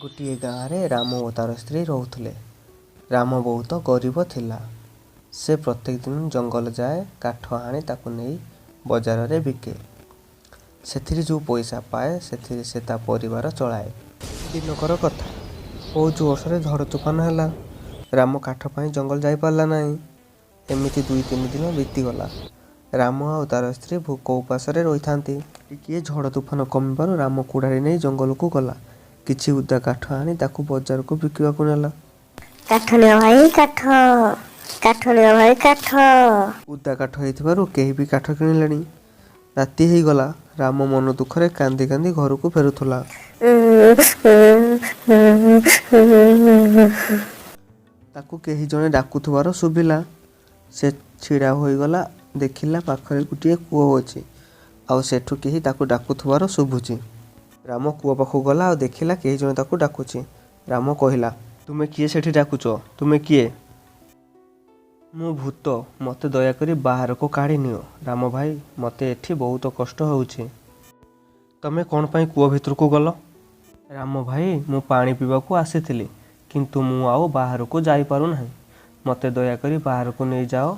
ଗୋଟିଏ ଗାଁରେ ରାମ ଓ ତାର ସ୍ତ୍ରୀ ରହୁଥିଲେ। ରାମ ବହୁତ ଗରିବ ଥିଲା। ସେ ପ୍ରତ୍ୟେକ ଦିନ ଜଙ୍ଗଲ ଯାଏ, କାଠ ଆଣି ତାକୁ ନେଇ ବଜାରରେ ବିକେ। ସେଥିରେ ଯେଉଁ ପଇସା ପାଏ ସେଥିରେ ସେ ତା ପରିବାର ଚଳାଏ। ଦିନକର କଥା, ବହୁତ ଜୋରସୋରେ ଝଡ଼ ତୋଫାନ ହେଲା। ରାମ କାଠ ପାଇଁ ଜଙ୍ଗଲ ଯାଇପାରିଲା ନାହିଁ। ଏମିତି 2-3 ଦିନ ବିତିଗଲା। ରାମ ଆଉ ତାର ସ୍ତ୍ରୀ ଭୋକ ଉପାସରେ ରହିଥାନ୍ତି। ଟିକିଏ ଝଡ଼ ତୋଫାନ କମିବାରୁ ରାମ କୁରାଢ଼ୀ ନେଇ ଜଙ୍ଗଲକୁ ଗଲା। କିଛି ଉଦା କାଠ ଆଣି ତାକୁ ବଜାରକୁ ବିକିବାକୁ ନେଲା। କାଠ ନିଅ ଭାଇ କାଠ, କାଠ ନିଅ ଭାଇ କାଠ। ଉଦା କାଠ ହେଇଥିବାରୁ କେହି ବି କାଠ କିଣିଲେଣି। ରାତି ହେଇଗଲା। ରାମ ମନ ଦୁଃଖରେ କାନ୍ଦି କାନ୍ଦି ଘରକୁ ଫେରୁଥିଲା। ତାକୁ କେହି ଜଣେ ଡାକୁଥିବାର ଶୁଭିଲା। ସେ ଛିଡ଼ା ହୋଇଗଲା। ଦେଖିଲା ପାଖରେ ଗୋଟିଏ କୂଅ ଅଛି, ଆଉ ସେଠୁ କେହି ତାକୁ ଡାକୁଥିବାର ଶୁଭୁଛି। ରାମ କୂଅ ପାଖକୁ ଗଲା ଆଉ ଦେଖିଲା କେହି ଜଣେ ତାକୁ ଡାକୁଛି। ରାମ କହିଲା, ତୁମେ କିଏ ସେଠି ଡାକୁଛ? ତୁମେ କିଏ? ମୁଁ ଭୂତ, ମୋତେ ଦୟାକରି ବାହାରକୁ କାଢ଼ି ନିଅ। ରାମ ଭାଇ, ମୋତେ ଏଠି ବହୁତ କଷ୍ଟ ହେଉଛି। ତମେ କ'ଣ ପାଇଁ କୂଅ ଭିତରକୁ ଗଲ? ରାମ ଭାଇ, ମୁଁ ପାଣି ପିଇବାକୁ ଆସିଥିଲି, କିନ୍ତୁ ମୁଁ ଆଉ ବାହାରକୁ ଯାଇପାରୁନାହିଁ। ମୋତେ ଦୟାକରି ବାହାରକୁ ନେଇଯାଅ।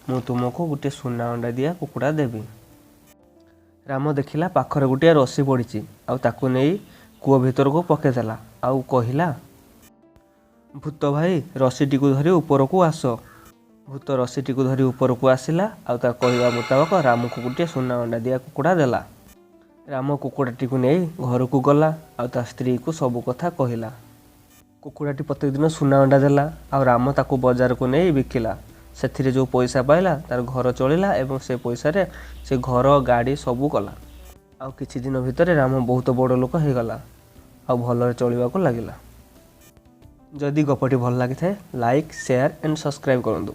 ମୁଁ ତୁମକୁ ଗୋଟିଏ ସୁନା ଅଣ୍ଡା ଦିଆ କୁକୁଡ଼ା ଦେବି। ରାମ ଦେଖିଲା ପାଖରେ ଗୋଟିଏ ରସି ପଡ଼ିଛି, ଆଉ ତାକୁ ନେଇ କୂଅ ଭିତରକୁ ପକାଇଦେଲା ଆଉ କହିଲା, ଭୂତ ଭାଇ, ରସିଟିକୁ ଧରି ଉପରକୁ ଆସ। ଭୂତ ରସିଟିକୁ ଧରି ଉପରକୁ ଆସିଲା ଆଉ ତା କହିବା ମୁତାବକ ରାମକୁ ଗୋଟିଏ ସୁନା ଅଣ୍ଡା ଦିଆ କୁକୁଡ଼ା ଦେଲା। ରାମ କୁକୁଡ଼ାଟିକୁ ନେଇ ଘରକୁ ଗଲା ଆଉ ତା ସ୍ତ୍ରୀକୁ ସବୁ କଥା କହିଲା। କୁକୁଡ଼ାଟି ପ୍ରତ୍ୟେକ ଦିନ ସୁନା ଅଣ୍ଡା ଦେଲା ଆଉ ରାମ ତାକୁ ବଜାରକୁ ନେଇ ବିକିଲା। ସେଥିରେ ଯେଉଁ ପଇସା ପାଇଲା ତାର ଘର ଚଳିଲା ଏବଂ ସେ ପଇସାରେ ସେ ଘର ଗାଡ଼ି ସବୁ କଲା। ଆଉ କିଛି ଦିନ ଭିତରେ ରାମ ବହୁତ ବଡ଼ ଲୋକ ହେଇଗଲା ଆଉ ଭଲରେ ଚଳିବାକୁ ଲାଗିଲା। ଯଦି ଗପଟି ଭଲ ଲାଗିଥାଏ, ଲାଇକ୍, ସେୟାର ଆଣ୍ଡ ସବସ୍କ୍ରାଇବ୍ କରନ୍ତୁ।